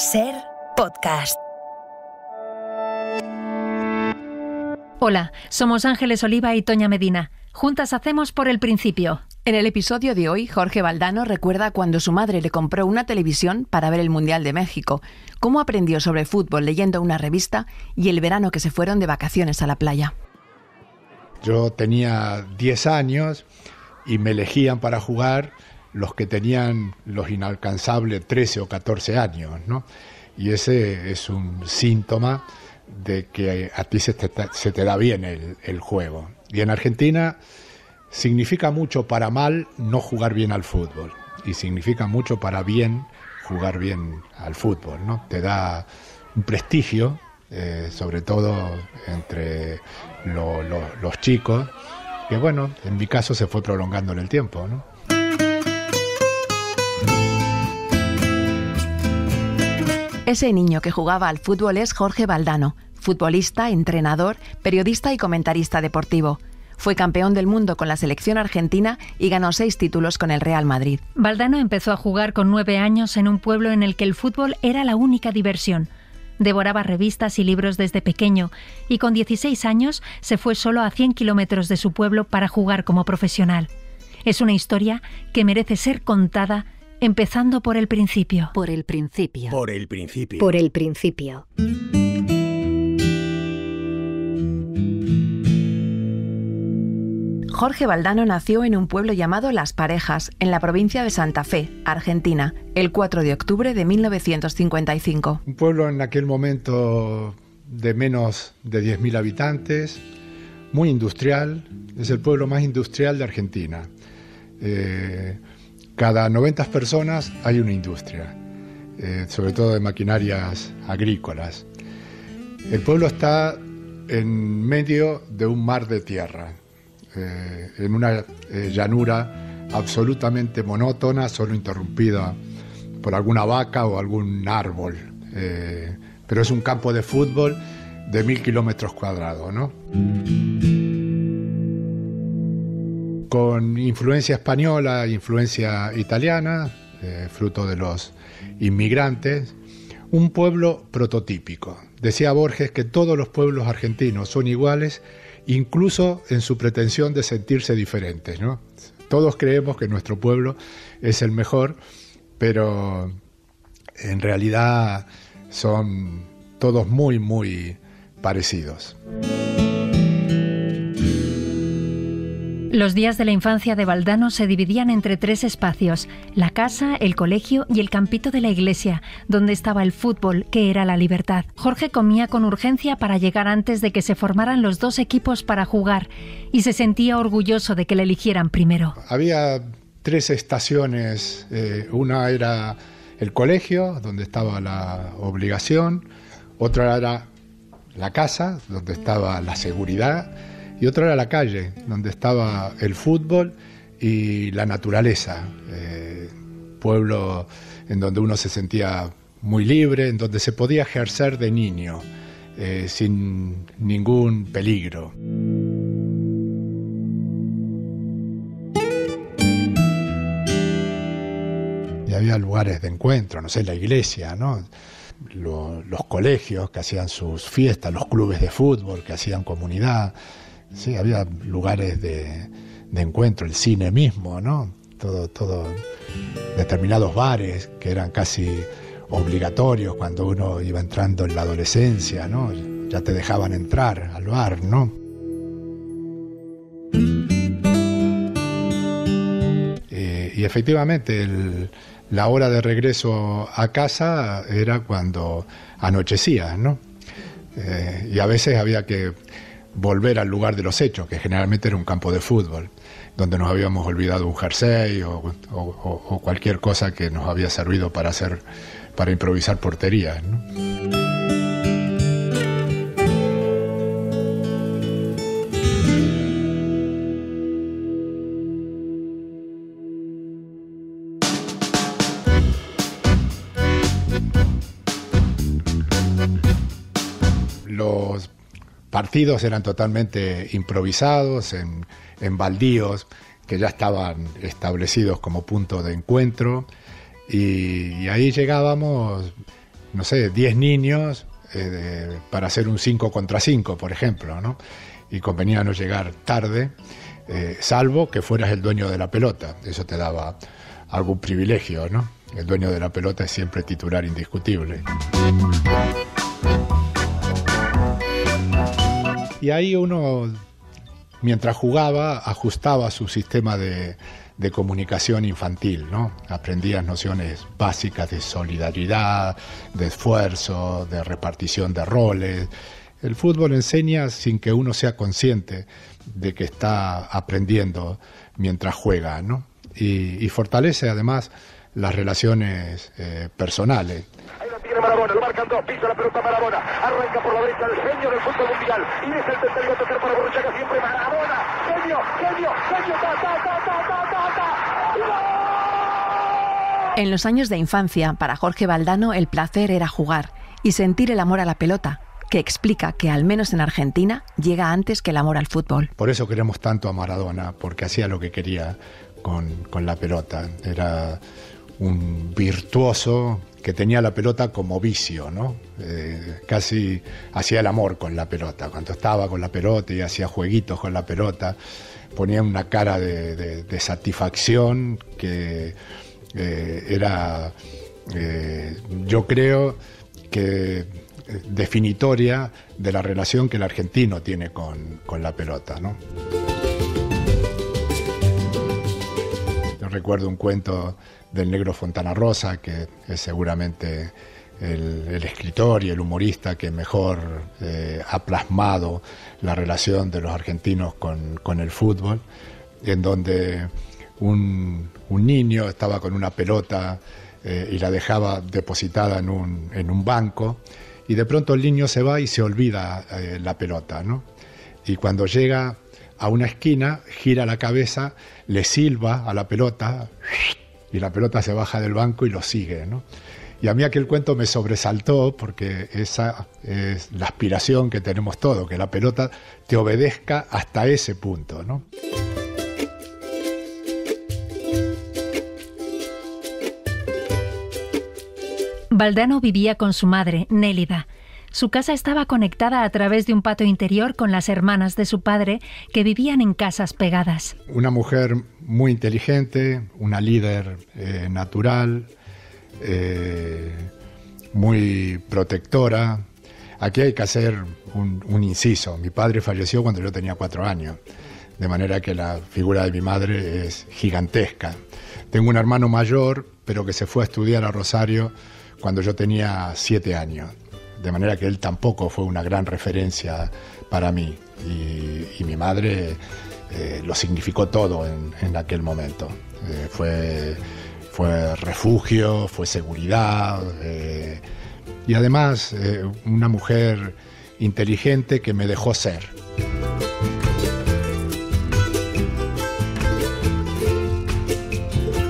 SER Podcast. Hola, somos Ángeles Oliva y Toña Medina. Juntas hacemos Por el Principio. En el episodio de hoy, Jorge Valdano recuerda cuando su madre le compró una televisión para ver el Mundial de México, cómo aprendió sobre fútbol leyendo una revista y el verano que se fueron de vacaciones a la playa. Yo tenía 10 años y me elegían para jugar los que tenían los inalcanzables 13 o 14 años, ¿no? Y ese es un síntoma de que a ti se te da bien el juego. Y en Argentina significa mucho para mal no jugar bien al fútbol y significa mucho para bien jugar bien al fútbol, ¿no? Te da un prestigio, sobre todo entre los chicos, que bueno, en mi caso se fue prolongando en el tiempo, ¿no? Ese niño que jugaba al fútbol es Jorge Valdano, futbolista, entrenador, periodista y comentarista deportivo. Fue campeón del mundo con la selección argentina y ganó 6 títulos con el Real Madrid. Valdano empezó a jugar con 9 años en un pueblo en el que el fútbol era la única diversión. Devoraba revistas y libros desde pequeño y con 16 años se fue solo a 100 kilómetros de su pueblo para jugar como profesional. Es una historia que merece ser contada empezando por el principio. Por el principio. Por el principio. Por el principio. Jorge Valdano nació en un pueblo llamado Las Parejas, en la provincia de Santa Fe, Argentina, el 4 de octubre de 1955. Un pueblo en aquel momento de menos de 10.000 habitantes, muy industrial, es el pueblo más industrial de Argentina. Cada 90 personas hay una industria, sobre todo de maquinarias agrícolas. El pueblo está en medio de un mar de tierra, en una llanura absolutamente monótona, solo interrumpida por alguna vaca o algún árbol. Pero es un campo de fútbol de 1.000 kilómetros cuadrados, ¿no? Con influencia española, influencia italiana, fruto de los inmigrantes, un pueblo prototípico. Decía Borges que todos los pueblos argentinos son iguales, incluso en su pretensión de sentirse diferentes, ¿no? Todos creemos que nuestro pueblo es el mejor, pero en realidad son todos muy, muy parecidos. Los días de la infancia de Valdano se dividían entre 3 espacios: la casa, el colegio y el campito de la iglesia, donde estaba el fútbol, que era la libertad. Jorge comía con urgencia para llegar antes de que se formaran los 2 equipos para jugar y se sentía orgulloso de que le eligieran primero. Había 3 estaciones, una era el colegio, donde estaba la obligación, otra era la casa, donde estaba la seguridad, y otra era la calle, donde estaba el fútbol y la naturaleza. Pueblo en donde uno se sentía muy libre, en donde se podía ejercer de niño, sin ningún peligro. Y había lugares de encuentro, no sé, la iglesia, ¿no? Los colegios que hacían sus fiestas, los clubes de fútbol que hacían comunidad. Sí, había lugares de encuentro, el cine mismo, ¿no? Todo, determinados bares que eran casi obligatorios cuando uno iba entrando en la adolescencia, ¿no? Ya te dejaban entrar al bar, ¿no? Y efectivamente la hora de regreso a casa era cuando anochecía, ¿no? Y a veces había que volver al lugar de los hechos, que generalmente era un campo de fútbol, donde nos habíamos olvidado un jersey o cualquier cosa que nos había servido para improvisar porterías, ¿no? Los partidos eran totalmente improvisados en baldíos que ya estaban establecidos como punto de encuentro, y ahí llegábamos no sé, 10 niños para hacer un 5 contra 5, por ejemplo, ¿no? Y convenía no llegar tarde, salvo que fueras el dueño de la pelota. Eso te daba algún privilegio, ¿no? El dueño de la pelota es siempre titular indiscutible. Y ahí uno, mientras jugaba, ajustaba su sistema de comunicación infantil, ¿no? Aprendías nociones básicas de solidaridad, de esfuerzo, de repartición de roles. El fútbol enseña sin que uno sea consciente de que está aprendiendo mientras juega, ¿no? Y fortalece además las relaciones personales. Ahí lo tiene Marabona, lo marcan dos, pisa la pelota Marabona, arranca por la derecha el genio del fútbol mundial, y es el tercero a tocar para Borruchaga, siempre Marabona, genio, En los años de infancia, para Jorge Valdano, el placer era jugar y sentir el amor a la pelota, que explica que, al menos en Argentina, llega antes que el amor al fútbol. Por eso queremos tanto a Maradona, porque hacía lo que quería con la pelota. Era un virtuoso que tenía la pelota como vicio, ¿no? Casi hacía el amor con la pelota. Cuando estaba con la pelota y hacía jueguitos con la pelota, ponía una cara de satisfacción que era, yo creo que definitoria de la relación que el argentino tiene con la pelota, ¿no? Yo recuerdo un cuento del Negro Fontana Rosa, que es seguramente el escritor y el humorista que mejor ha plasmado la relación de los argentinos con el fútbol, en donde un niño estaba con una pelota y la dejaba depositada en un banco, y de pronto el niño se va y se olvida la pelota, ¿no? Y cuando llega a una esquina, gira la cabeza, le silba a la pelota, y la pelota se baja del banco y lo sigue, ¿no? Y a mí aquel cuento me sobresaltó, porque esa es la aspiración que tenemos todos, que la pelota te obedezca hasta ese punto, ¿no? Valdano vivía con su madre, Nélida. Su casa estaba conectada a través de un patio interior con las hermanas de su padre, que vivían en casas pegadas. Una mujer muy inteligente, una líder natural, muy protectora. Aquí hay que hacer un inciso. Mi padre falleció cuando yo tenía 4 años, de manera que la figura de mi madre es gigantesca. Tengo un hermano mayor, pero que se fue a estudiar a Rosario cuando yo tenía 7 años, de manera que él tampoco fue una gran referencia para mí, y mi madre lo significó todo en aquel momento. Fue refugio, fue seguridad, y además una mujer inteligente que me dejó ser.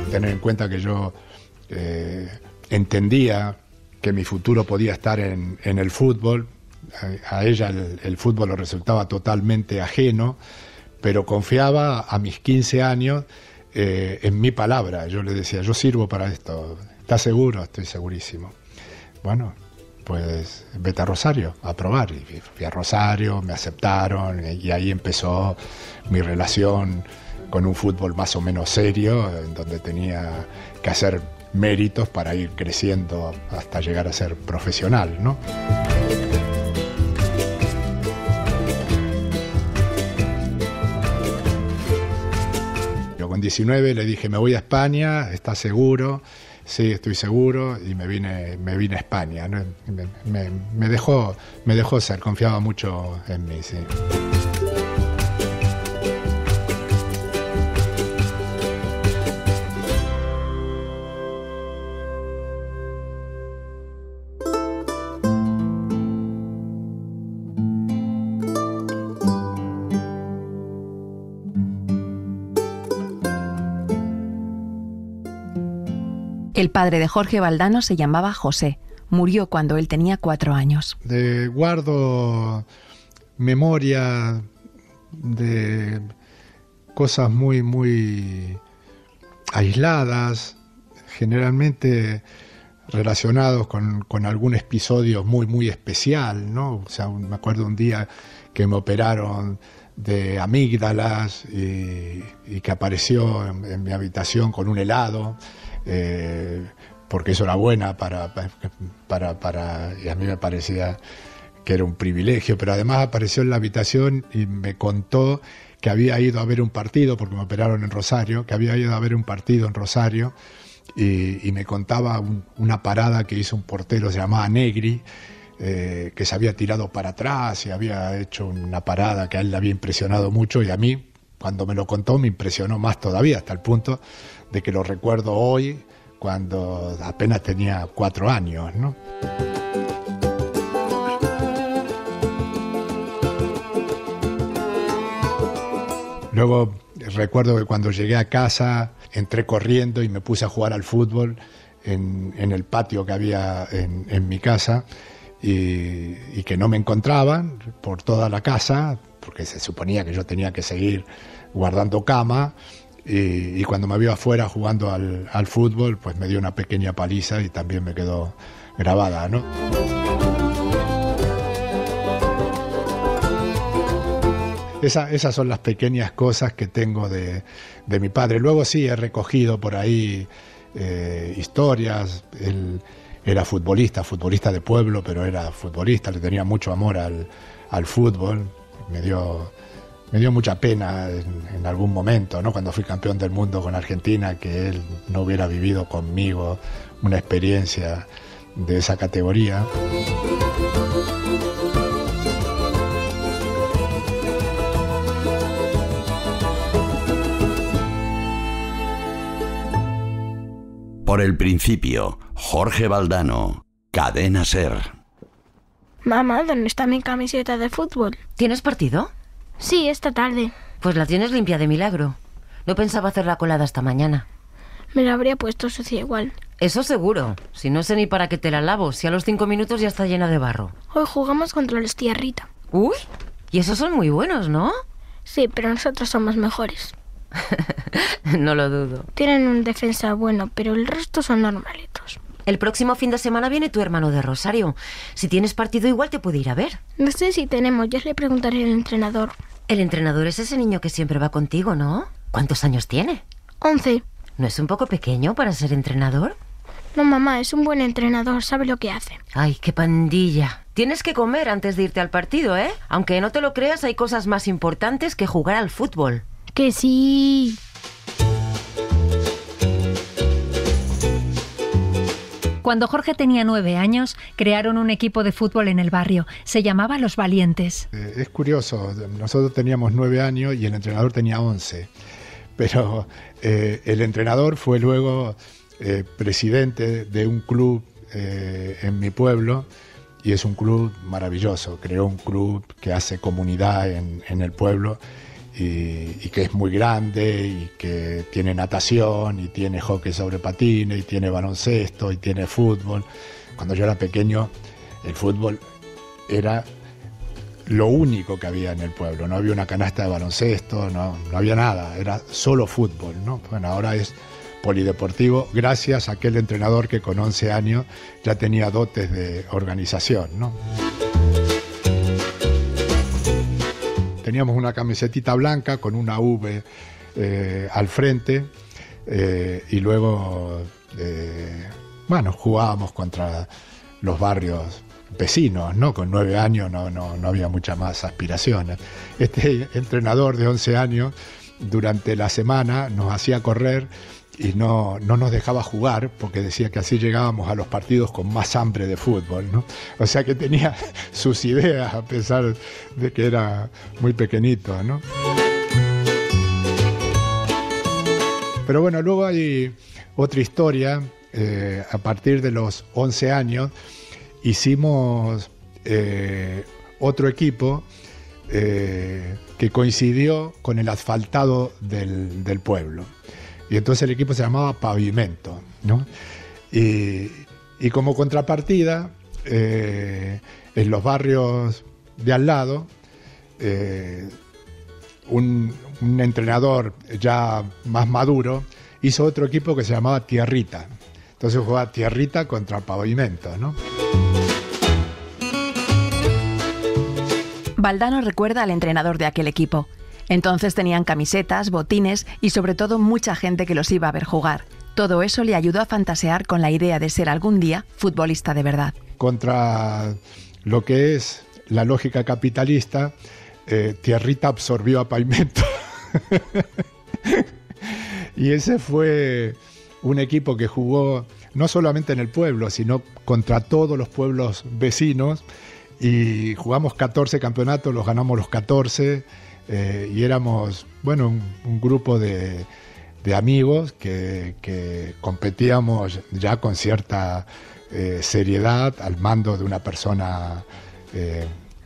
Tener en cuenta que yo entendía que mi futuro podía estar en el fútbol. A ella el fútbol le resultaba totalmente ajeno, pero confiaba a mis 15 años en mi palabra. Yo le decía, yo sirvo para esto. ¿Estás seguro? Estoy segurísimo. Bueno, pues vete a Rosario a probar. Y fui a Rosario, me aceptaron, y ahí empezó mi relación con un fútbol más o menos serio, en donde tenía que hacer méritos para ir creciendo hasta llegar a ser profesional, ¿no? Yo con 19 le dije, me voy a España, ¿estás seguro? Sí, estoy seguro, y me vine a España, ¿no? Me dejó ser, confiaba mucho en mí, sí. El padre de Jorge Valdano se llamaba José. Murió cuando él tenía 4 años. Guardo memoria de cosas muy, muy aisladas. Generalmente relacionados con algún episodio muy, muy especial, ¿no? O sea, me acuerdo un día que me operaron de amígdalas y que apareció en mi habitación con un helado, porque eso era buena y a mí me parecía que era un privilegio, pero además apareció en la habitación y me contó que había ido a ver un partido, porque me operaron en Rosario, que había ido a ver un partido en Rosario, y me contaba una parada que hizo un portero, se llamaba Negri, que se había tirado para atrás y había hecho una parada que a él le había impresionado mucho, y a mí, cuando me lo contó, me impresionó más todavía, hasta el punto de que lo recuerdo hoy, cuando apenas tenía 4 años, ¿no? Luego recuerdo que cuando llegué a casa entré corriendo y me puse a jugar al fútbol en el patio que había en mi casa, y que no me encontraban por toda la casa, porque se suponía que yo tenía que seguir guardando cama, y cuando me vio afuera jugando al fútbol, pues me dio una pequeña paliza y también me quedó grabada, ¿no? Esas son las pequeñas cosas que tengo de mi padre. Luego sí he recogido por ahí historias. Él era futbolista de pueblo, pero era futbolista, le tenía mucho amor al fútbol. Me dio mucha pena en algún momento, ¿no? Cuando fui campeón del mundo con Argentina, que él no hubiera vivido conmigo una experiencia de esa categoría. Por el principio, Jorge Valdano, Cadena SER. Mamá, ¿dónde está mi camiseta de fútbol? ¿Tienes partido? Sí, esta tarde. Pues la tienes limpia de milagro. No pensaba hacerla colada hasta mañana. Me la habría puesto sucia igual. Eso seguro. Si no sé ni para qué te la lavo, si a los 5 minutos ya está llena de barro. Hoy jugamos contra los tía Rita. Uy, y esos son muy buenos, ¿no? Sí, pero nosotros somos mejores. No lo dudo. Tienen un defensa bueno, pero el resto son normalitos. El próximo fin de semana viene tu hermano de Rosario. Si tienes partido igual te puede ir a ver. No sé si tenemos, ya le preguntaré al entrenador. El entrenador es ese niño que siempre va contigo, ¿no? ¿Cuántos años tiene? 11. ¿No es un poco pequeño para ser entrenador? No, mamá, es un buen entrenador, sabe lo que hace. Ay, qué pandilla. Tienes que comer antes de irte al partido, ¿eh? Aunque no te lo creas, hay cosas más importantes que jugar al fútbol. ¡Que sí! Cuando Jorge tenía 9 años, crearon un equipo de fútbol en el barrio. Se llamaba Los Valientes. Es curioso, nosotros teníamos 9 años y el entrenador tenía 11. Pero el entrenador fue luego presidente de un club en mi pueblo, y es un club maravilloso. Creó un club que hace comunidad en el pueblo, y que es muy grande, y que tiene natación, y tiene hockey sobre patines, y tiene baloncesto, y tiene fútbol. Cuando yo era pequeño, el fútbol era lo único que había en el pueblo. No había una canasta de baloncesto, no había nada, era solo fútbol, ¿no? Bueno, ahora es polideportivo, gracias a aquel entrenador que con 11 años ya tenía dotes de organización, ¿no? Teníamos una camisetita blanca con una V al frente, y luego jugábamos contra los barrios vecinos, ¿no? Con 9 años no había muchas más aspiraciones. Este entrenador de 11 años durante la semana nos hacía correr y no nos dejaba jugar, porque decía que así llegábamos a los partidos con más hambre de fútbol, ¿no? O sea que tenía sus ideas, a pesar de que era muy pequeñito, ¿no? Pero bueno, luego hay otra historia. A partir de los 11 años hicimos otro equipo que coincidió con el asfaltado del pueblo. Y entonces el equipo se llamaba Pavimento, ¿no? Y como contrapartida, en los barrios de al lado, un entrenador ya más maduro hizo otro equipo que se llamaba Tierrita. Entonces jugaba tierrita contra pavimento, ¿no? Valdano recuerda al entrenador de aquel equipo. Entonces tenían camisetas, botines y sobre todo mucha gente que los iba a ver jugar. Todo eso le ayudó a fantasear con la idea de ser algún día futbolista de verdad. Contra lo que es la lógica capitalista, tierrita absorbió a pavimento. Y ese fue un equipo que jugó no solamente en el pueblo, sino contra todos los pueblos vecinos, y jugamos 14 campeonatos, los ganamos los 14, y éramos, bueno, un grupo de amigos que competíamos ya con cierta seriedad al mando de una persona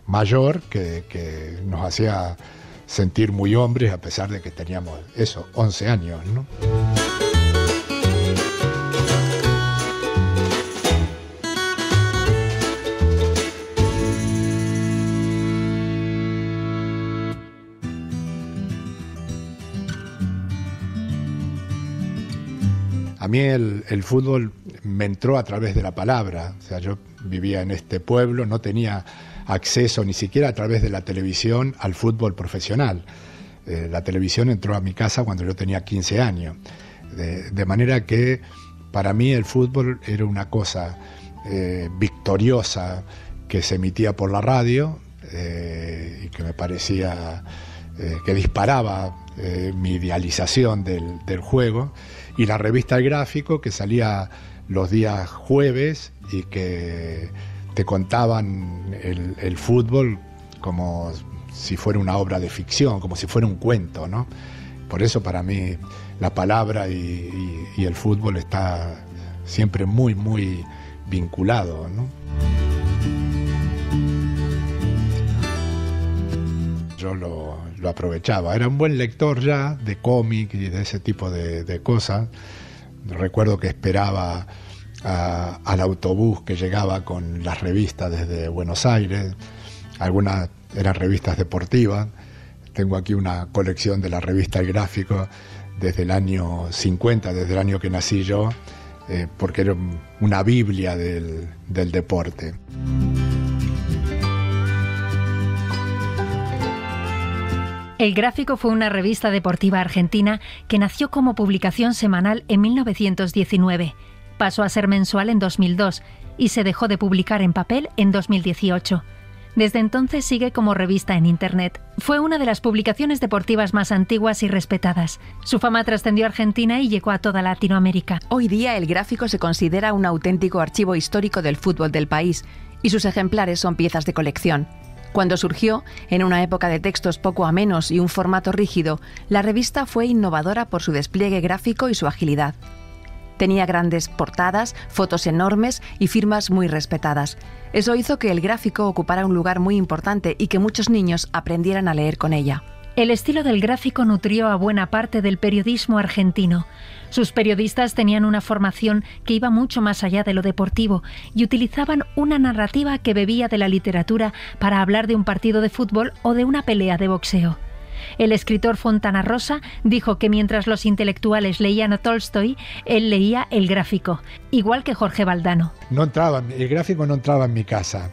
mayor que nos hacía sentir muy hombres, a pesar de que teníamos 11 años, ¿no? A mí el fútbol me entró a través de la palabra. O sea, yo vivía en este pueblo, no tenía acceso ni siquiera a través de la televisión al fútbol profesional. La televisión entró a mi casa cuando yo tenía 15 años. De manera que para mí el fútbol era una cosa victoriosa que se emitía por la radio y que me parecía que disparaba mi idealización del juego, y la revista El Gráfico, que salía los días jueves y que te contaban el fútbol como si fuera una obra de ficción, como si fuera un cuento, ¿no? Por eso para mí la palabra y el fútbol está siempre muy, muy vinculado, ¿no? Yo lo aprovechaba. Era un buen lector ya de cómic y de ese tipo de cosas. Recuerdo que esperaba al autobús que llegaba con las revistas desde Buenos Aires. Algunas eran revistas deportivas. Tengo aquí una colección de la revista El Gráfico desde el año 50, desde el año que nací yo, porque era una biblia del deporte. El Gráfico fue una revista deportiva argentina que nació como publicación semanal en 1919. Pasó a ser mensual en 2002 y se dejó de publicar en papel en 2018. Desde entonces sigue como revista en Internet. Fue una de las publicaciones deportivas más antiguas y respetadas. Su fama trascendió a Argentina y llegó a toda Latinoamérica. Hoy día El Gráfico se considera un auténtico archivo histórico del fútbol del país y sus ejemplares son piezas de colección. Cuando surgió, en una época de textos poco amenos y un formato rígido, la revista fue innovadora por su despliegue gráfico y su agilidad. Tenía grandes portadas, fotos enormes y firmas muy respetadas. Eso hizo que El Gráfico ocupara un lugar muy importante y que muchos niños aprendieran a leer con ella. El estilo del Gráfico nutrió a buena parte del periodismo argentino. Sus periodistas tenían una formación que iba mucho más allá de lo deportivo y utilizaban una narrativa que bebía de la literatura para hablar de un partido de fútbol o de una pelea de boxeo. El escritor Fontana Rosa dijo que mientras los intelectuales leían a Tolstoy, él leía El Gráfico, igual que Jorge Valdano. El Gráfico no entraba en mi casa,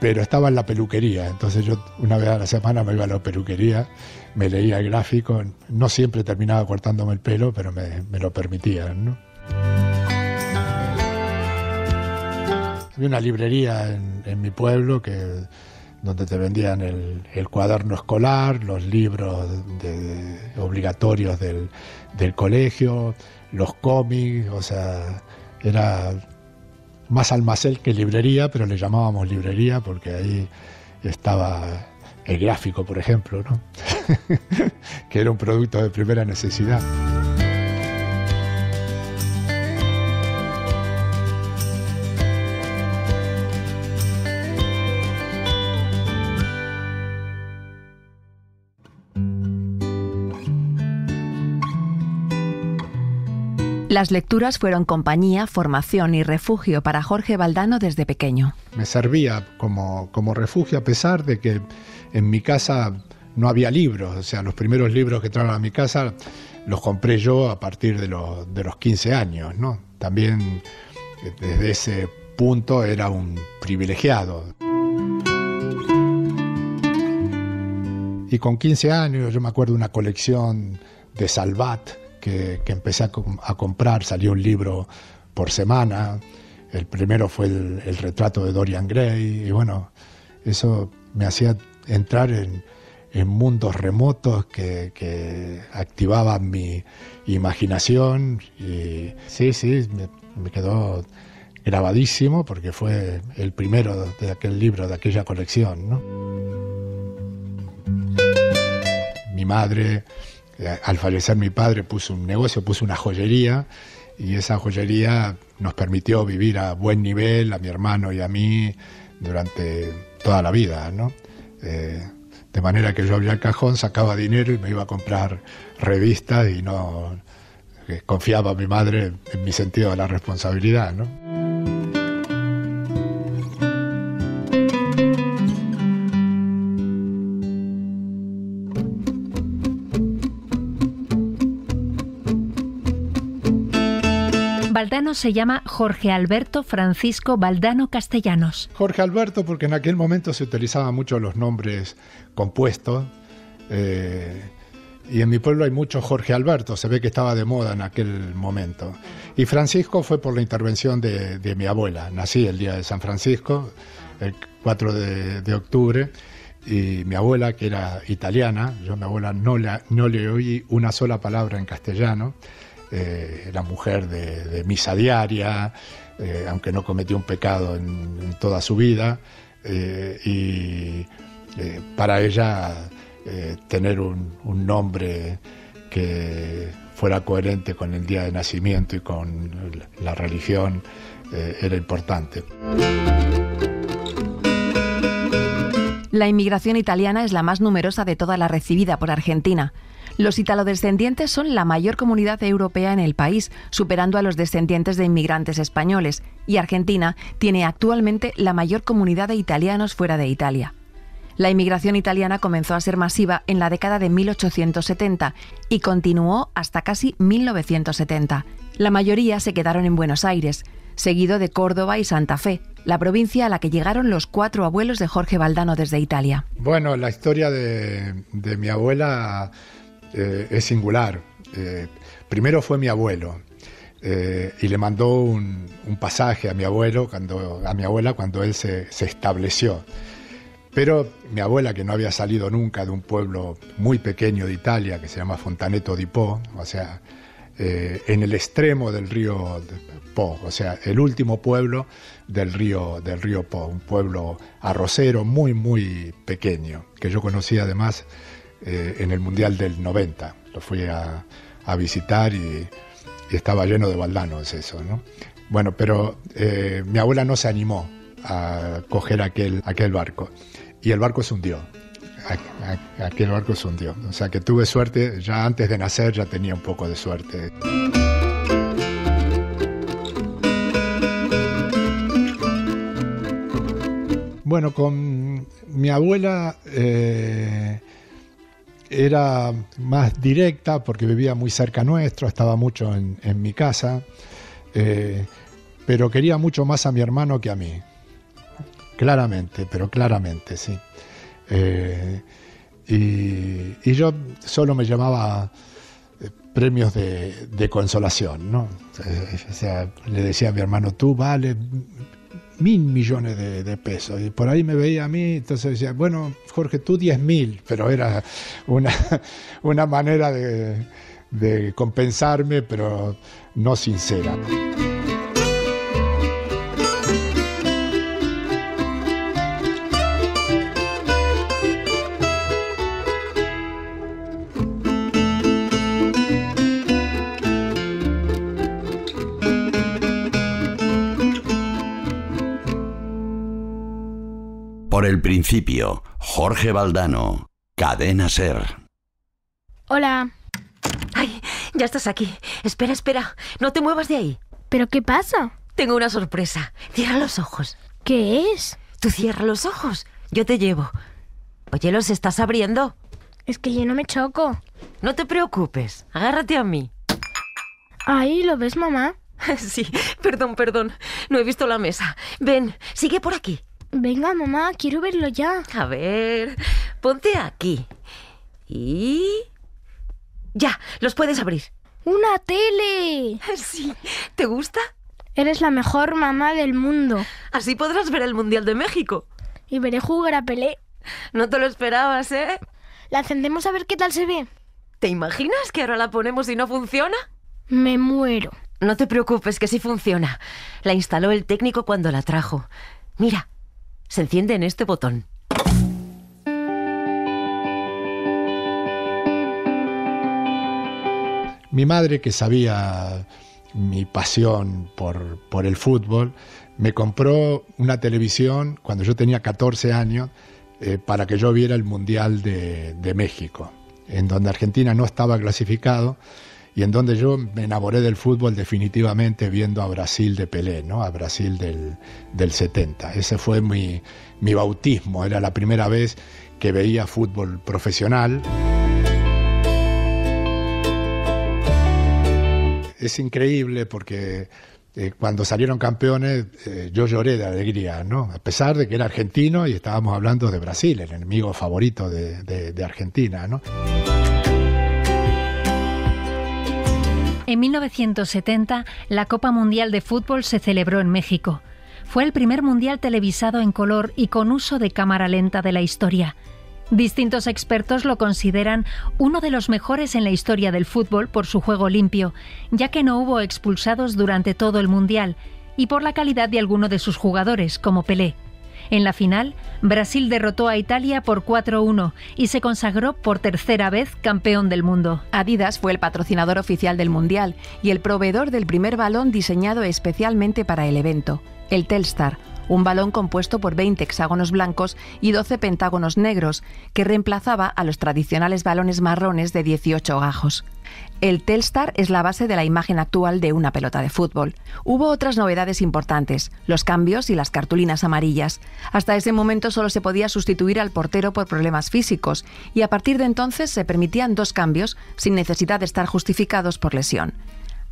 pero estaba en la peluquería. Entonces yo una vez a la semana me iba a la peluquería, me leía El Gráfico. No siempre terminaba cortándome el pelo, pero me lo permitían, ¿no? Había una librería en mi pueblo donde te vendían el cuaderno escolar, los libros obligatorios del colegio, los cómics. O sea, era más almacén que librería, pero le llamábamos librería porque ahí estaba El Gráfico, por ejemplo, ¿no? Que era un producto de primera necesidad. Las lecturas fueron compañía, formación y refugio para Jorge Valdano desde pequeño. Me servía como refugio, a pesar de que en mi casa no había libros. O sea, los primeros libros que entraron a mi casa los compré yo a partir de los 15 años, ¿no? También desde ese punto era un privilegiado. Y con 15 años yo me acuerdo de una colección de Salvat que empecé a comprar. Salió un libro por semana. El primero fue el retrato de Dorian Gray, y bueno, eso me hacía entrar en mundos remotos que activaban mi imaginación, y sí, me quedó grabadísimo porque fue el primero de aquel libro, de aquella colección, ¿no? Mi madre, al fallecer mi padre, puso un negocio, puso una joyería, y esa joyería nos permitió vivir a buen nivel, a mi hermano y a mí, durante toda la vida, ¿no? De manera que yo abría el cajón, sacaba dinero y me iba a comprar revistas, y no confiaba a mi madre en mi sentido de la responsabilidad, ¿no? Valdano se llama Jorge Alberto Francisco Valdano Castellanos. Jorge Alberto porque en aquel momento se utilizaban mucho los nombres compuestos, y en mi pueblo hay muchos Jorge Alberto, se ve que estaba de moda en aquel momento. Y Francisco fue por la intervención de mi abuela. Nací el día de San Francisco, el 4 de octubre, y mi abuela, que era italiana, yo a mi abuela no le oí una sola palabra en castellano. Era mujer de misa diaria, aunque no cometió un pecado en toda su vida, y para ella tener un nombre que fuera coherente con el día de nacimiento y con la religión era importante. La inmigración italiana es la más numerosa de toda la recibida por Argentina. Los italodescendientes son la mayor comunidad europea en el país, superando a los descendientes de inmigrantes españoles, y Argentina tiene actualmente la mayor comunidad de italianos fuera de Italia. La inmigración italiana comenzó a ser masiva en la década de 1870 y continuó hasta casi 1970. La mayoría se quedaron en Buenos Aires, seguido de Córdoba y Santa Fe, la provincia a la que llegaron los 4 abuelos de Jorge Valdano desde Italia. Bueno, la historia de mi abuela es singular. Primero fue mi abuelo, y le mandó un pasaje a mi abuela cuando él se estableció. Pero mi abuela, que no había salido nunca de un pueblo muy pequeño de Italia que se llama Fontaneto di Po, o sea, en el extremo del río Po, o sea, el último pueblo del río Po, un pueblo arrocero muy, muy pequeño, que yo conocí además en el Mundial del 90. Lo fui a visitar y estaba lleno de valdanos eso, ¿no? Bueno, pero mi abuela no se animó a coger aquel barco, y el barco se hundió. Aquel barco se hundió. O sea que tuve suerte, ya antes de nacer ya tenía un poco de suerte. Bueno, con mi abuela era más directa porque vivía muy cerca nuestro, estaba mucho en mi casa, pero quería mucho más a mi hermano que a mí. Claramente, sí. Y yo solo me llamaba premios de consolación, ¿no? O sea, le decía a mi hermano, tú vales 1.000 millones de pesos. Y por ahí me veía a mí, entonces decía, bueno, Jorge, tú 10.000. Pero era una manera de compensarme, pero no sincera. Por el principio, Jorge Valdano, Cadena SER. Hola. ¡Ay! Ya estás aquí. Espera. No te muevas de ahí. ¿Pero qué pasa? Tengo una sorpresa. Cierra los ojos. ¿Qué es? Tú cierra los ojos. Yo te llevo. Oye, ¿los estás abriendo? Es que yo no me choco. No te preocupes, agárrate a mí. Ahí, ¿lo ves, mamá? Sí, perdón. No he visto la mesa. Ven, sigue por aquí. Venga, mamá, quiero verlo ya. A ver, ponte aquí. Y... ya, los puedes abrir. ¡Una tele! Sí, ¿te gusta? Eres la mejor mamá del mundo. Así podrás ver el Mundial de México. Y veré jugar a Pelé. No te lo esperabas, ¿eh? ¿La encendemos a ver qué tal se ve? ¿Te imaginas que ahora la ponemos y no funciona? Me muero. No te preocupes, que sí funciona. La instaló el técnico cuando la trajo. Mira, se enciende en este botón. Mi madre, que sabía mi pasión por el fútbol, me compró una televisión cuando yo tenía 14 años para que yo viera el Mundial de México, en donde Argentina no estaba clasificado y en donde yo me enamoré del fútbol definitivamente viendo a Brasil de Pelé, ¿no? A Brasil del 70. Ese fue mi bautismo, era la primera vez que veía fútbol profesional. Es increíble porque cuando salieron campeones yo lloré de alegría, ¿no? A pesar de que era argentino y estábamos hablando de Brasil, el enemigo favorito de Argentina, ¿no? En 1970, la Copa Mundial de Fútbol se celebró en México. Fue el primer mundial televisado en color y con uso de cámara lenta de la historia. Distintos expertos lo consideran uno de los mejores en la historia del fútbol por su juego limpio, ya que no hubo expulsados durante todo el mundial, y por la calidad de alguno de sus jugadores, como Pelé. En la final, Brasil derrotó a Italia por 4-1 y se consagró por tercera vez campeón del mundo. Adidas fue el patrocinador oficial del Mundial y el proveedor del primer balón diseñado especialmente para el evento, el Telstar, un balón compuesto por 20 hexágonos blancos y 12 pentágonos negros, que reemplazaba a los tradicionales balones marrones de 18 gajos. El Telstar es la base de la imagen actual de una pelota de fútbol. Hubo otras novedades importantes, los cambios y las cartulinas amarillas. Hasta ese momento solo se podía sustituir al portero por problemas físicos y a partir de entonces se permitían 2 cambios sin necesidad de estar justificados por lesión.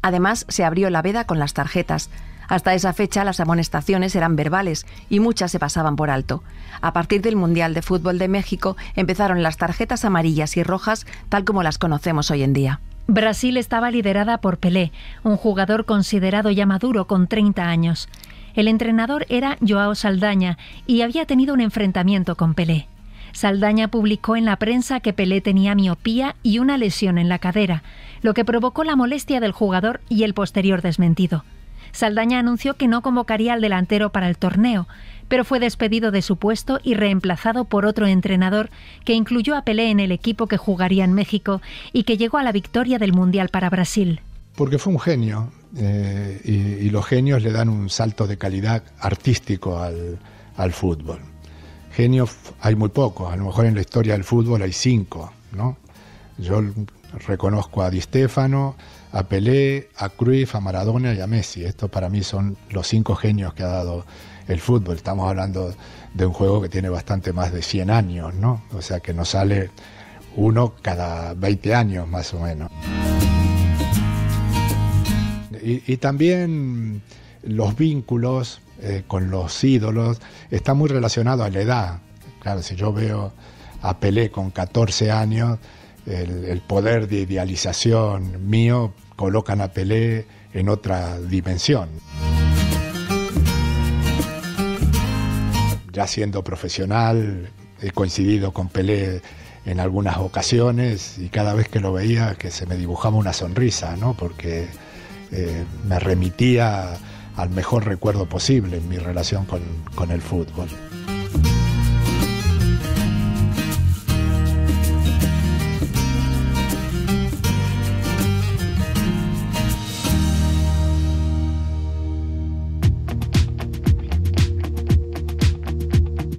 Además, se abrió la veda con las tarjetas. Hasta esa fecha las amonestaciones eran verbales y muchas se pasaban por alto. A partir del Mundial de Fútbol de México empezaron las tarjetas amarillas y rojas tal como las conocemos hoy en día. Brasil estaba liderada por Pelé, un jugador considerado ya maduro con 30 años. El entrenador era João Saldanha y había tenido un enfrentamiento con Pelé. Saldanha publicó en la prensa que Pelé tenía miopía y una lesión en la cadera, lo que provocó la molestia del jugador y el posterior desmentido. Saldanha anunció que no convocaría al delantero para el torneo, pero fue despedido de su puesto y reemplazado por otro entrenador que incluyó a Pelé en el equipo que jugaría en México y que llegó a la victoria del Mundial para Brasil. Porque fue un genio y los genios le dan un salto de calidad artístico al fútbol. Genios hay muy pocos, a lo mejor en la historia del fútbol hay 5, ¿no? Yo reconozco a Di Stéfano, a Pelé, a Cruyff, a Maradona y a Messi. Estos para mí son los 5 genios que ha dado el fútbol. Estamos hablando de un juego que tiene bastante más de 100 años, ¿no? O sea que nos sale uno cada 20 años más o menos. Y también los vínculos con los ídolos está muy relacionado a la edad. Claro, si yo veo a Pelé con 14 años, el poder de idealización mío colocan a Pelé en otra dimensión. Ya siendo profesional, he coincidido con Pelé en algunas ocasiones y cada vez que lo veía que se me dibujaba una sonrisa, ¿no? Porque me remitía al mejor recuerdo posible en mi relación con el fútbol.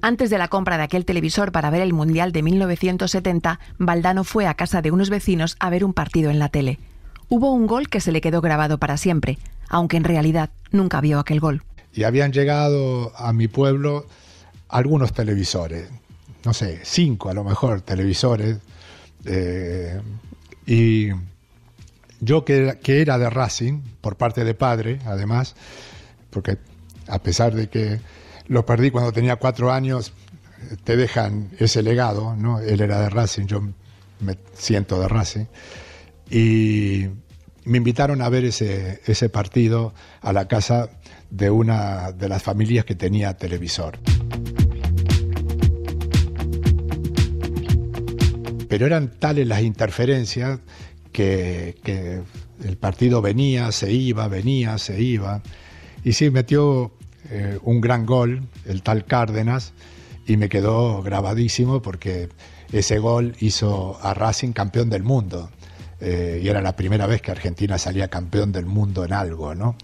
Antes de la compra de aquel televisor para ver el Mundial de 1970, Valdano fue a casa de unos vecinos a ver un partido en la tele. Hubo un gol que se le quedó grabado para siempre, aunque en realidad nunca vio aquel gol. Y habían llegado a mi pueblo algunos televisores, no sé, 5 a lo mejor televisores, Y yo que era de Racing, por parte de padre, además, porque a pesar de que lo perdí cuando tenía 4 años, te dejan ese legado, ¿no? Él era de Racing, yo me siento de Racing. Y me invitaron a ver ese partido a la casa de una de las familias que tenía televisor. Pero eran tales las interferencias que el partido venía, se iba. Y sí, metió un gran gol, el tal Cárdenas, y me quedó grabadísimo porque ese gol hizo a Racing campeón del mundo. Y era la primera vez que Argentina salía campeón del mundo en algo, ¿no?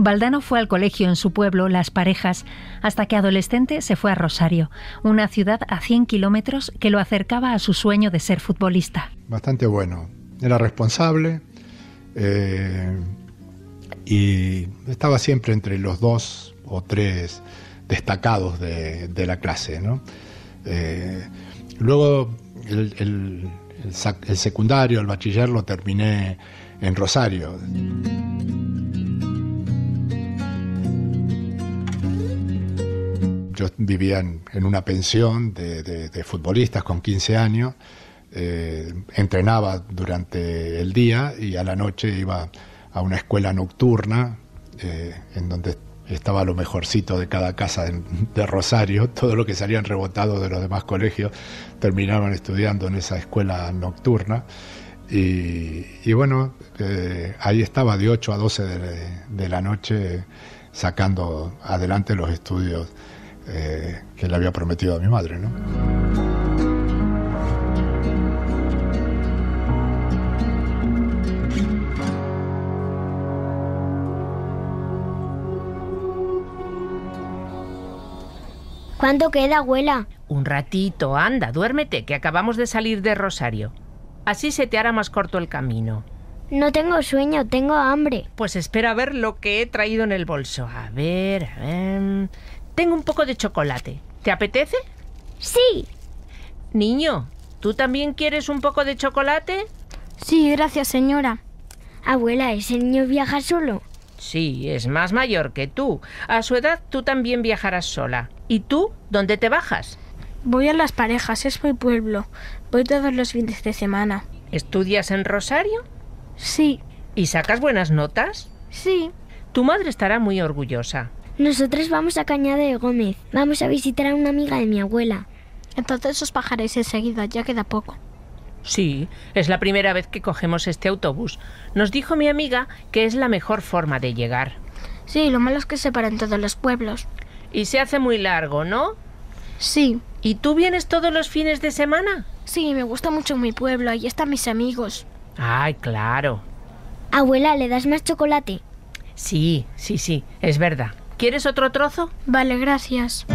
Valdano fue al colegio en su pueblo, Las Parejas, hasta que adolescente se fue a Rosario, una ciudad a 100 kilómetros que lo acercaba a su sueño de ser futbolista. Bastante bueno. Era responsable y estaba siempre entre los 2 o 3 destacados de la clase, ¿no? Luego el secundario, el bachiller lo terminé en Rosario. Yo vivía en una pensión de futbolistas con 15 años, entrenaba durante el día y a la noche iba a una escuela nocturna en donde estaba lo mejorcito de cada casa de Rosario. Todo lo que salían rebotados de los demás colegios terminaban estudiando en esa escuela nocturna. Y bueno, ahí estaba de 8 a 12 de la noche sacando adelante los estudios que le había prometido a mi madre, ¿no? ¿Cuánto queda, abuela? Un ratito, anda, duérmete, que acabamos de salir de Rosario. Así se te hará más corto el camino. No tengo sueño, tengo hambre. Pues espera a ver lo que he traído en el bolso. A ver... Tengo un poco de chocolate. ¿Te apetece? Sí. Niño, ¿tú también quieres un poco de chocolate? Sí, gracias, señora. Abuela, ¿ese niño viaja solo? Sí, es más mayor que tú. A su edad tú también viajarás sola. ¿Y tú? ¿Dónde te bajas? Voy a Las Parejas, es mi pueblo. Voy todos los fines de semana. ¿Estudias en Rosario? Sí. ¿Y sacas buenas notas? Sí. Tu madre estará muy orgullosa. Nosotros vamos a Cañada de Gómez. Vamos a visitar a una amiga de mi abuela. Entonces os bajaréis enseguida, ya queda poco. Sí, es la primera vez que cogemos este autobús. Nos dijo mi amiga que es la mejor forma de llegar. Sí, lo malo es que se paran todos los pueblos. Y se hace muy largo, ¿no? Sí. ¿Y tú vienes todos los fines de semana? Sí, me gusta mucho mi pueblo. Ahí están mis amigos. Ay, claro. Abuela, ¿le das más chocolate? Sí, es verdad. ¿Quieres otro trozo? Vale, gracias.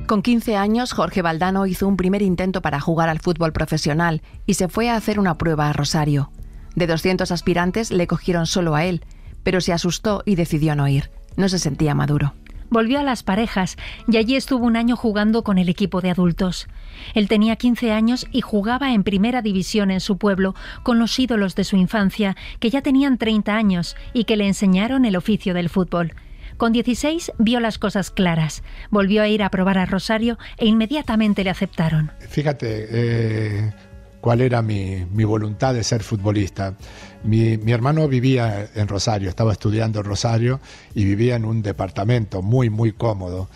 Con 15 años, Jorge Valdano hizo un primer intento para jugar al fútbol profesional y se fue a hacer una prueba a Rosario. De 200 aspirantes le cogieron solo a él, pero se asustó y decidió no ir. No se sentía maduro. Volvió a Las Parejas y allí estuvo un año jugando con el equipo de adultos. Él tenía 15 años y jugaba en primera división en su pueblo con los ídolos de su infancia, que ya tenían 30 años y que le enseñaron el oficio del fútbol. Con 16 vio las cosas claras, volvió a ir a probar a Rosario e inmediatamente le aceptaron. Fíjate cuál era mi voluntad de ser futbolista. Mi hermano vivía en Rosario, estaba estudiando en Rosario y vivía en un departamento muy, muy cómodo.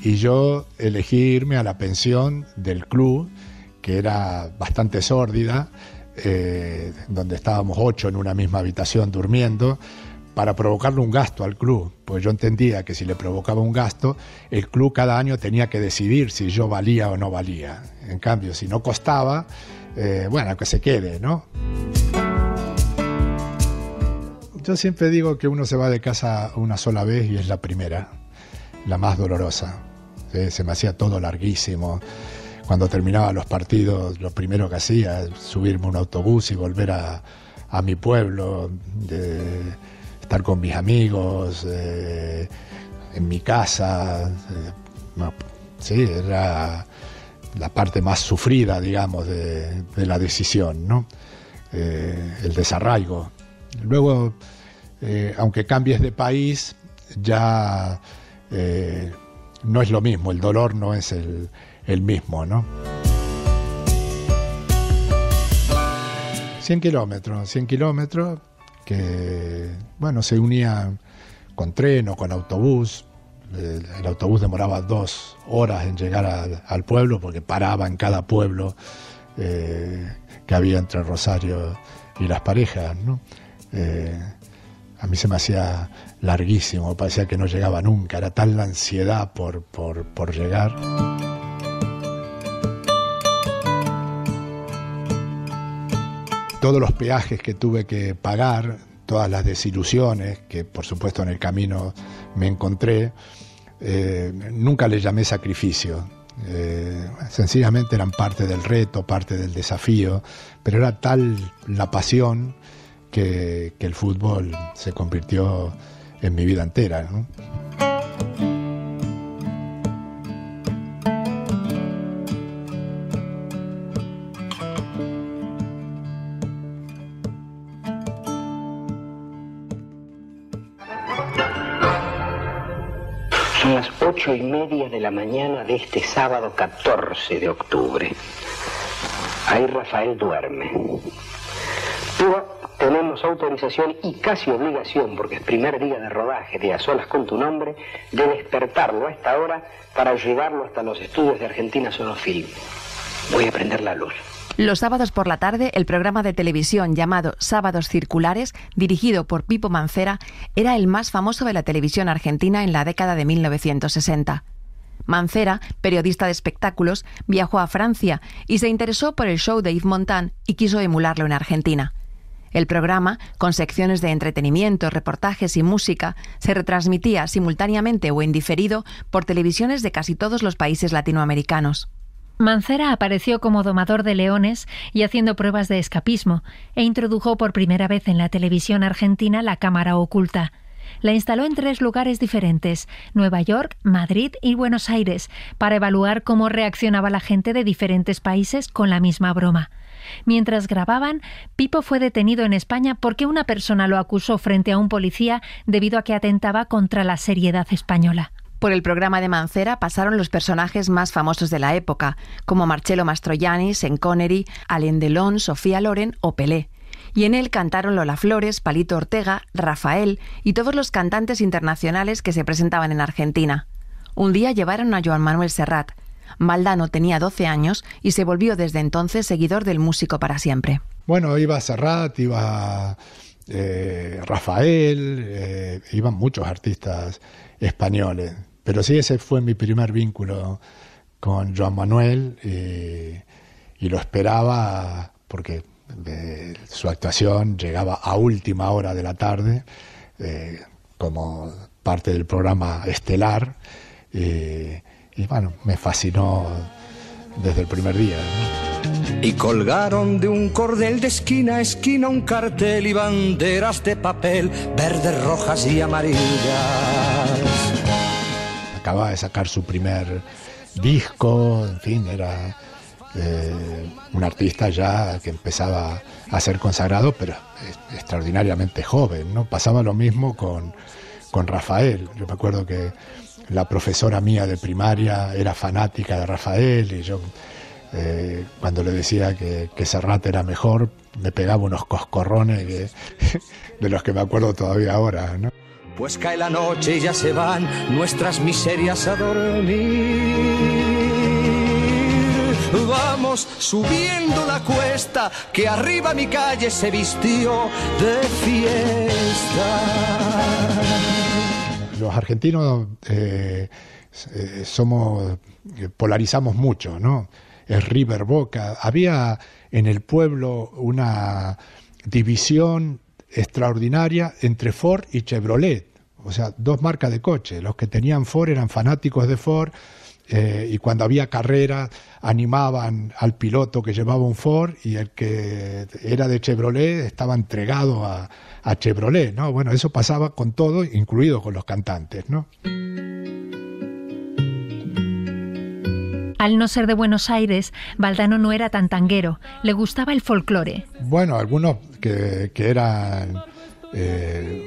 Y yo elegí irme a la pensión del club, que era bastante sórdida, donde estábamos 8 en una misma habitación durmiendo, para provocarle un gasto al club, pues yo entendía que si le provocaba un gasto, el club cada año tenía que decidir si yo valía o no valía. En cambio, si no costaba, bueno, que se quede, ¿no? Yo siempre digo que uno se va de casa una sola vez y es la primera, la más dolorosa. Se me hacía todo larguísimo. Cuando terminaba los partidos, lo primero que hacía es subirme a un autobús y volver a a mi pueblo, de estar con mis amigos, en mi casa. Sí, era la parte más sufrida, digamos, de la decisión, ¿no? El desarraigo. Luego, aunque cambies de país, ya no es lo mismo, el dolor no es el mismo, ¿no? 100 kilómetros que, bueno, se unían con tren o con autobús. El autobús demoraba 2 horas en llegar al pueblo, porque paraba en cada pueblo que había entre Rosario y Las Parejas, ¿no? A mí se me hacía larguísimo, parecía que no llegaba nunca, era tal la ansiedad por llegar. Todos los peajes que tuve que pagar, todas las desilusiones que por supuesto en el camino me encontré, nunca les llamé sacrificio. Sencillamente eran parte del reto, parte del desafío, pero era tal la pasión que el fútbol se convirtió en mi vida entera, ¿no? Son las 8:30 de la mañana de este sábado 14 de octubre. Ahí Rafael duerme. Pero tenemos autorización y casi obligación, porque es primer día de rodaje de A Solas con tu Nombre, de despertarlo a esta hora para llevarlo hasta los estudios de Argentina Sonofilm. Voy a prender la luz. Los sábados por la tarde, el programa de televisión llamado Sábados Circulares, dirigido por Pipo Mancera, era el más famoso de la televisión argentina en la década de 1960. Mancera, periodista de espectáculos, viajó a Francia y se interesó por el show de Yves Montand y quiso emularlo en Argentina. El programa, con secciones de entretenimiento, reportajes y música, se retransmitía simultáneamente o en diferido por televisiones de casi todos los países latinoamericanos. Mancera apareció como domador de leones y haciendo pruebas de escapismo, e introdujo por primera vez en la televisión argentina la cámara oculta. La instaló en 3 lugares diferentes, Nueva York, Madrid y Buenos Aires, para evaluar cómo reaccionaba la gente de diferentes países con la misma broma. Mientras grababan, Pipo fue detenido en España porque una persona lo acusó frente a un policía debido a que atentaba contra la seriedad española. Por el programa de Mancera pasaron los personajes más famosos de la época, como Marcello Mastroianni, Sean Connery, Alain Delon, Sofía Loren o Pelé. Y en él cantaron Lola Flores, Palito Ortega, Rafael y todos los cantantes internacionales que se presentaban en Argentina. Un día llevaron a Joan Manuel Serrat. Valdano tenía 12 años y se volvió desde entonces seguidor del músico para siempre. Bueno, iba Serrat, iba Rafael, iban muchos artistas españoles. Pero sí, ese fue mi primer vínculo con Joan Manuel y lo esperaba porque su actuación llegaba a última hora de la tarde como parte del programa estelar y bueno, me fascinó desde el primer día, ¿no? Y colgaron de un cordel de esquina a esquina un cartel y banderas de papel verdes, rojas y amarillas. Acababa de sacar su primer disco, en fin, era un artista ya que empezaba a ser consagrado, pero extraordinariamente joven, ¿no? Pasaba lo mismo con Rafael. Yo me acuerdo que la profesora mía de primaria era fanática de Rafael y yo cuando le decía que Serrat era mejor, me pegaba unos coscorrones de los que me acuerdo todavía ahora, ¿no? Pues cae la noche y ya se van nuestras miserias a dormir. Vamos subiendo la cuesta, que arriba mi calle se vistió de fiesta. Los argentinos polarizamos mucho, ¿no? Es River Boca. Había en el pueblo una división extraordinaria entre Ford y Chevrolet, o sea, 2 marcas de coche. Los que tenían Ford eran fanáticos de Ford y cuando había carrera animaban al piloto que llevaba un Ford y el que era de Chevrolet estaba entregado a Chevrolet, ¿no? Bueno, eso pasaba con todo, incluido con los cantantes, ¿no? Al no ser de Buenos Aires, Valdano no era tan tanguero, le gustaba el folclore. Bueno, algunos que eran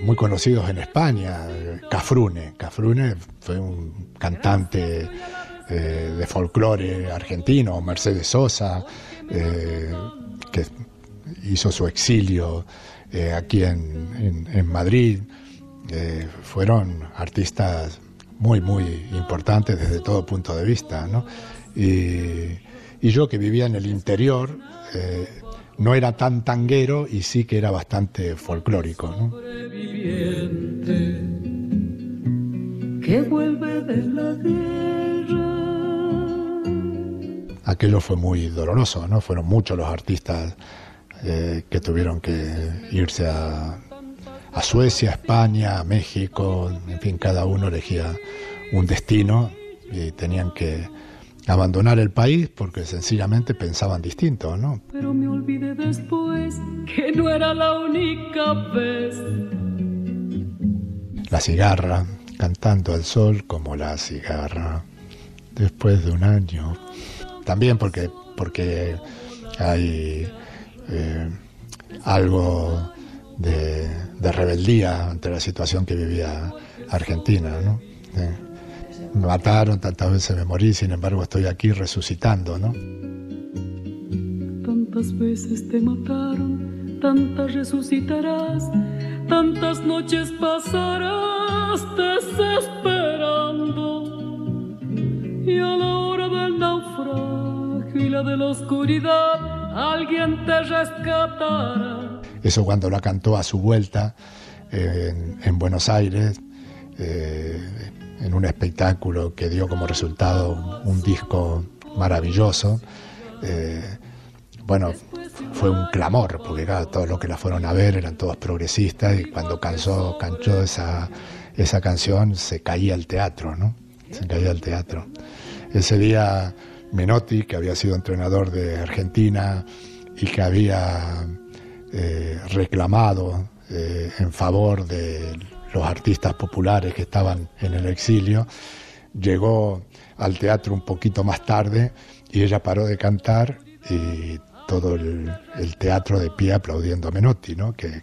muy conocidos en España, Cafrune fue un cantante de folclore argentino, Mercedes Sosa, que hizo su exilio aquí en Madrid, fueron artistas muy, muy importantes desde todo punto de vista, ¿no? Y yo, que vivía en el interior, no era tan tanguero y sí que era bastante folclórico, ¿no? Que vuelve de la guerra. Aquello fue muy doloroso, ¿no? Fueron muchos los artistas que tuvieron que irse a Suecia, a España, a México, en fin, cada uno elegía un destino y tenían que abandonar el país porque sencillamente pensaban distinto, ¿no? Pero me olvidé después que no era la única vez. La cigarra, cantando al sol como la cigarra, después de un año. También porque hay algo de rebeldía ante la situación que vivía Argentina, ¿no? Me mataron, tantas veces me morí, sin embargo estoy aquí resucitando, ¿no? Tantas veces te mataron, tantas resucitarás, tantas noches pasarás desesperando, y a la hora del naufragio y la de la oscuridad alguien te rescatará. Eso cuando la cantó a su vuelta en Buenos Aires, en un espectáculo que dio como resultado un disco maravilloso. Bueno, fue un clamor, porque claro, todos los que la fueron a ver eran todos progresistas, y cuando cantó esa canción se caía el teatro, ¿no? Se caía el teatro. Ese día Menotti, que había sido entrenador de Argentina y que había reclamado en favor de los artistas populares que estaban en el exilio, llegó al teatro un poquito más tarde y ella paró de cantar y todo el teatro de pie aplaudiendo a Menotti, ¿no? Que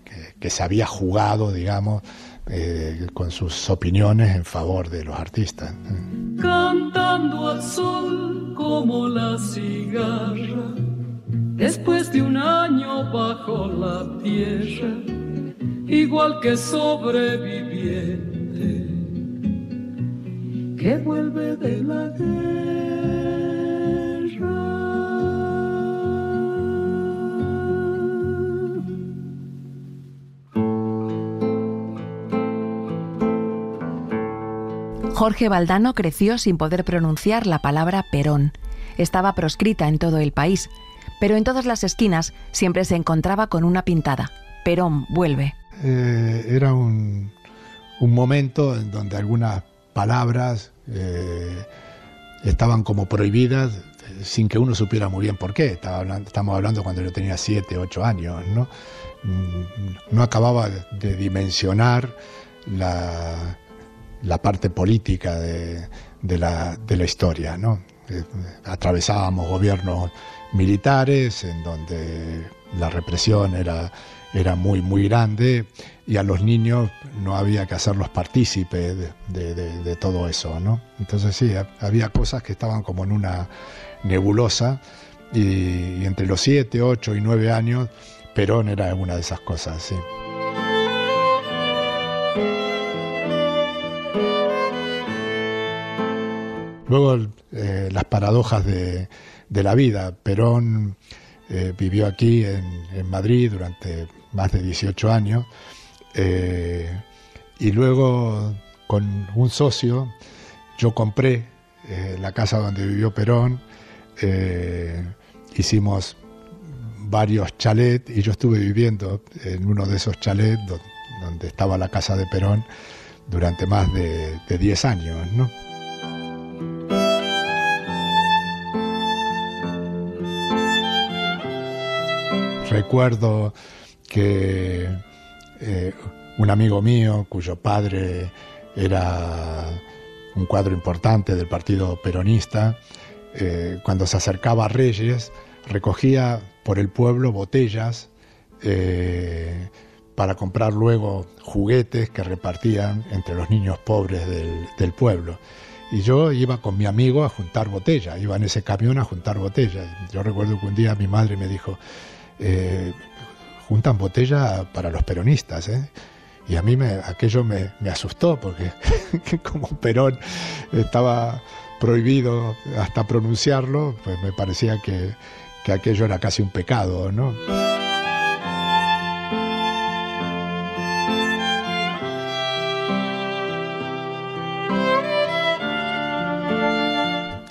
se había jugado, digamos, con sus opiniones en favor de los artistas. Cantando al sol como la cigarra, después de un año bajo la tierra, igual que sobreviviente que vuelve de la guerra. Jorge Valdano creció sin poder pronunciar la palabra Perón. Estaba proscrita en todo el país, pero en todas las esquinas siempre se encontraba con una pintada: Perón vuelve. Era un momento en donde algunas palabras estaban como prohibidas sin que uno supiera muy bien por qué. Estamos hablando cuando yo tenía 7, 8 años, ¿no? No acababa de dimensionar la parte política de la historia, ¿no? Atravesábamos gobiernos militares en donde la represión era muy, muy grande, y a los niños no había que hacerlos partícipes de todo eso, ¿no? Entonces sí, había cosas que estaban como en una nebulosa, y entre los 7, 8 y 9 años, Perón era una de esas cosas, sí. Luego las paradojas de la vida. Perón vivió aquí en Madrid durante más de 18 años, y luego con un socio yo compré la casa donde vivió Perón, hicimos varios chalets y yo estuve viviendo en uno de esos chalets donde estaba la casa de Perón durante más de 10 años, ¿no? recuerdo que un amigo mío, cuyo padre era un cuadro importante del partido peronista, cuando se acercaba a Reyes, recogía por el pueblo botellas para comprar luego juguetes que repartían entre los niños pobres del pueblo. Y yo iba con mi amigo a juntar botellas, iba en ese camión a juntar botellas. Yo recuerdo que un día mi madre me dijo, juntan botellas para los peronistas, ¿eh? Y a mí aquello me asustó, porque como Perón estaba prohibido hasta pronunciarlo, pues me parecía que aquello era casi un pecado, ¿no?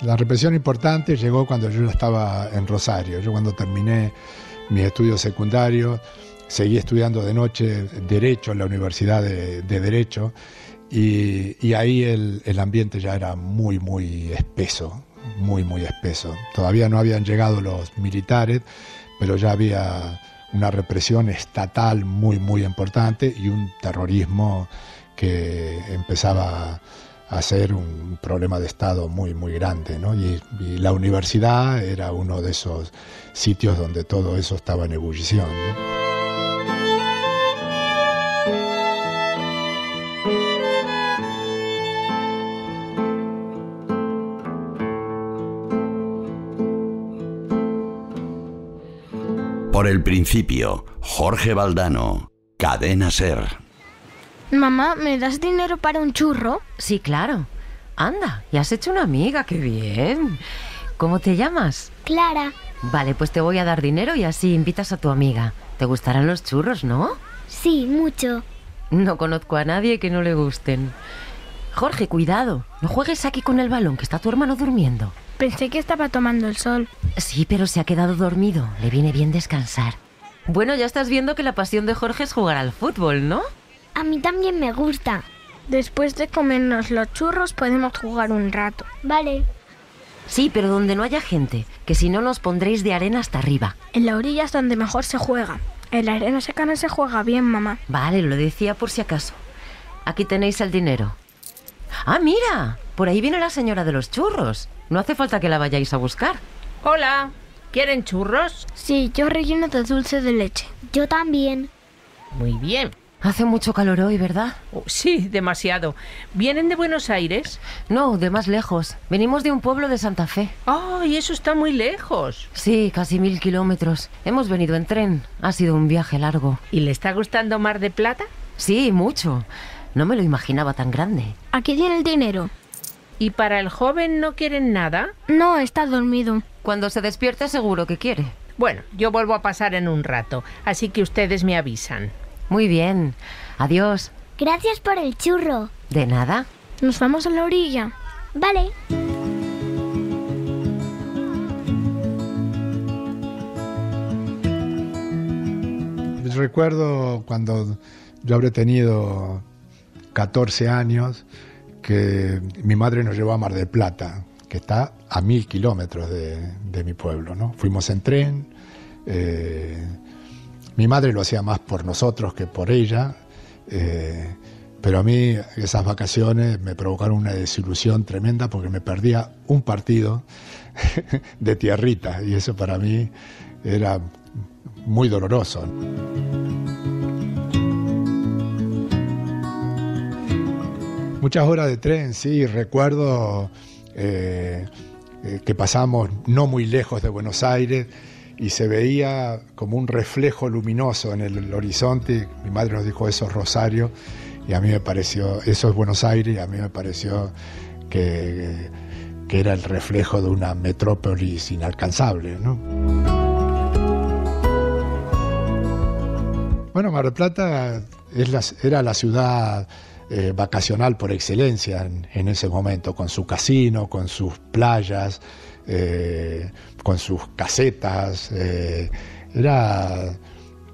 La represión importante llegó cuando yo ya estaba en Rosario. Yo, cuando terminé mis estudios secundarios, seguí estudiando de noche Derecho en la Universidad de Derecho, y ahí el ambiente ya era muy, muy espeso, muy, muy espeso. Todavía no habían llegado los militares, pero ya había una represión estatal muy, muy importante y un terrorismo que empezaba a ser un problema de Estado muy, muy grande, ¿no? Y la universidad era uno de esos sitios donde todo eso estaba en ebullición, ¿no? Por el principio, Jorge Valdano, Cadena SER. Mamá, ¿me das dinero para un churro? Sí, claro. Anda, ya has hecho una amiga, qué bien. ¿Cómo te llamas? Clara. Vale, pues te voy a dar dinero y así invitas a tu amiga. ¿Te gustarán los churros, no? Sí, mucho. No conozco a nadie que no le gusten. Jorge, cuidado, no juegues aquí con el balón, que está tu hermano durmiendo. Pensé que estaba tomando el sol. Sí, pero se ha quedado dormido. Le viene bien descansar. Bueno, ya estás viendo que la pasión de Jorge es jugar al fútbol, ¿no? A mí también me gusta. Después de comernos los churros podemos jugar un rato. Vale. Sí, pero donde no haya gente, que si no nos pondréis de arena hasta arriba. En la orilla es donde mejor se juega. En la arena seca no se juega bien, mamá. Vale, lo decía por si acaso. Aquí tenéis el dinero. ¡Ah, mira! Por ahí viene la señora de los churros. No hace falta que la vayáis a buscar. Hola, ¿quieren churros? Sí, yo relleno de dulce de leche. Yo también. Muy bien. Hace mucho calor hoy, ¿verdad? Sí, demasiado. ¿Vienen de Buenos Aires? No, de más lejos. Venimos de un pueblo de Santa Fe. ¡Ay, eso está muy lejos! Sí, casi 1000 kilómetros. Hemos venido en tren. Ha sido un viaje largo. ¿Y le está gustando Mar de Plata? Sí, mucho. No me lo imaginaba tan grande. Aquí tiene el dinero. ¿Y para el joven no quieren nada? No, está dormido. Cuando se despierte seguro que quiere. Bueno, yo vuelvo a pasar en un rato, así que ustedes me avisan. Muy bien. Adiós. Gracias por el churro. De nada. ¿Nos vamos a la orilla? Vale. Recuerdo cuando yo habré tenido 14 años que mi madre nos llevó a Mar del Plata, que está a 1000 kilómetros de mi pueblo, ¿no? Fuimos en tren. Mi madre lo hacía más por nosotros que por ella, pero a mí esas vacaciones me provocaron una desilusión tremenda porque me perdía un partido de tierrita y eso para mí era muy doloroso. Muchas horas de tren, sí, recuerdo que pasamos no muy lejos de Buenos Aires y se veía como un reflejo luminoso en el horizonte. Mi madre nos dijo, eso es Rosario, y a mí me pareció, eso es Buenos Aires, y a mí me pareció que era el reflejo de una metrópolis inalcanzable, ¿no? Bueno, Mar del Plata era la ciudad vacacional por excelencia en ese momento, con su casino, con sus playas, con sus casetas. Era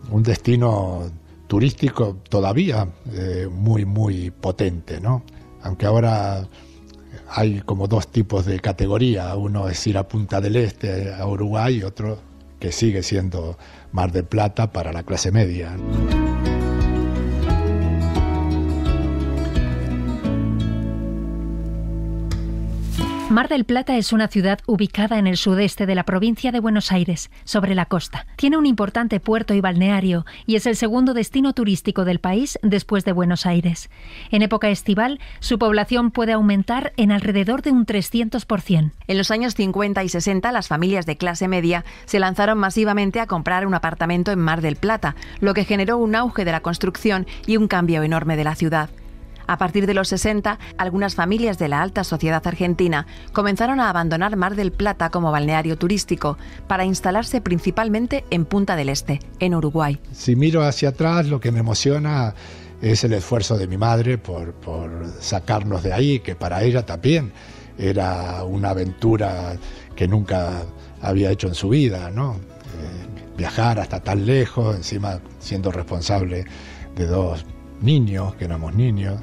un destino turístico todavía muy, muy potente, ¿no? Aunque ahora hay como dos tipos de categoría. Uno es ir a Punta del Este, a Uruguay, y otro que sigue siendo Mar del Plata para la clase media. Mar del Plata es una ciudad ubicada en el sudeste de la provincia de Buenos Aires, sobre la costa. Tiene un importante puerto y balneario y es el segundo destino turístico del país después de Buenos Aires. En época estival, su población puede aumentar en alrededor de un 300%. En los años 50 y 60, las familias de clase media se lanzaron masivamente a comprar un apartamento en Mar del Plata, lo que generó un auge de la construcción y un cambio enorme de la ciudad. A partir de los 60, algunas familias de la alta sociedad argentina comenzaron a abandonar Mar del Plata como balneario turístico para instalarse principalmente en Punta del Este, en Uruguay. Si miro hacia atrás, lo que me emociona es el esfuerzo de mi madre por sacarnos de ahí, que para ella también era una aventura que nunca había hecho en su vida, ¿no? Viajar hasta tan lejos, encima siendo responsable de 2 niños, que éramos niños.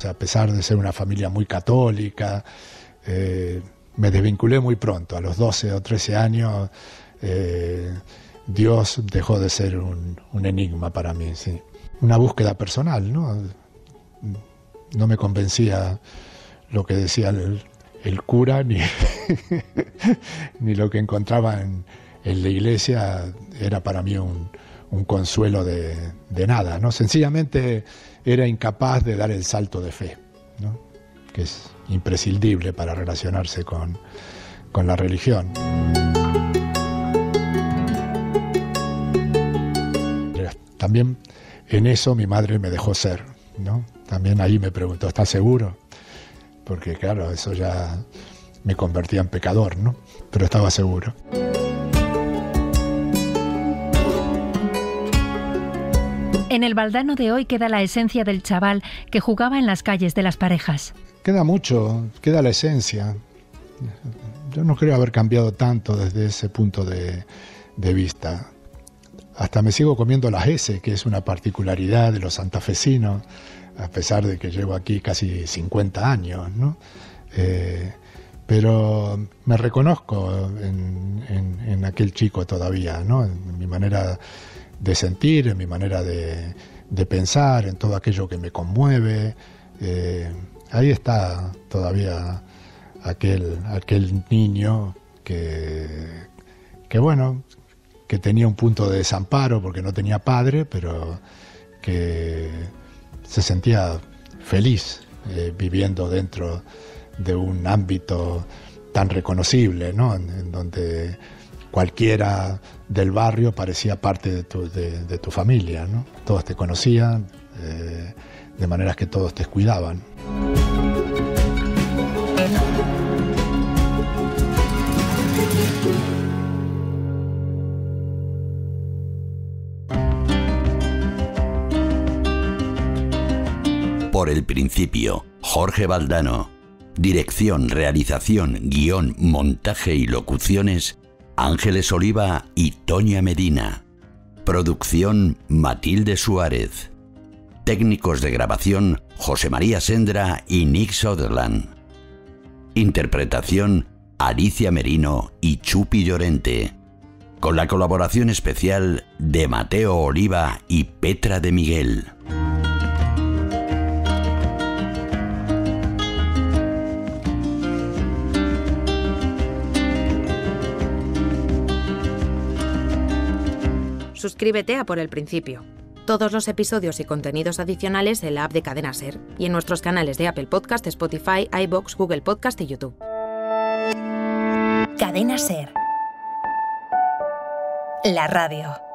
A pesar de ser una familia muy católica, me desvinculé muy pronto. A los 12 o 13 años, Dios dejó de ser un enigma para mí, sí. Una búsqueda personal, ¿no? No me convencía lo que decía el cura, ni, ni lo que encontraba en la iglesia era para mí un consuelo de nada, ¿no? Sencillamente era incapaz de dar el salto de fe, ¿no? Que es imprescindible para relacionarse con la religión. También en eso mi madre me dejó ser, ¿no? También ahí me preguntó, ¿estás seguro? Porque claro, eso ya me convertía en pecador, ¿no? Pero estaba seguro. En el Baldano de hoy queda la esencia del chaval que jugaba en las calles de las parejas. Queda mucho, queda la esencia. Yo no creo haber cambiado tanto desde ese punto de vista. Hasta me sigo comiendo las S, que es una particularidad de los santafesinos, a pesar de que llevo aquí casi 50 años, ¿no? Pero me reconozco en aquel chico todavía, ¿no? En mi manera de sentir, en mi manera de pensar, en todo aquello que me conmueve. Ahí está todavía aquel niño que bueno, que tenía un punto de desamparo porque no tenía padre, pero que se sentía feliz viviendo dentro de un ámbito tan reconocible, ¿no? En donde cualquiera del barrio parecía parte de tu familia, ¿no? Todos te conocían, de maneras que todos te cuidaban. Por el principio, Jorge Valdano. Dirección, realización, guión, montaje y locuciones, Ángeles Oliva y Toña Medina. Producción, Matilde Suárez. Técnicos de grabación, José María Sendra y Nick Sutherland. Interpretación, Alicia Merino y Chupi Llorente. Con la colaboración especial de Mateo Oliva y Petra de Miguel. Suscríbete a Por el Principio. Todos los episodios y contenidos adicionales en la app de Cadena SER y en nuestros canales de Apple Podcast, Spotify, iVoox, Google Podcast y YouTube. Cadena SER. La radio.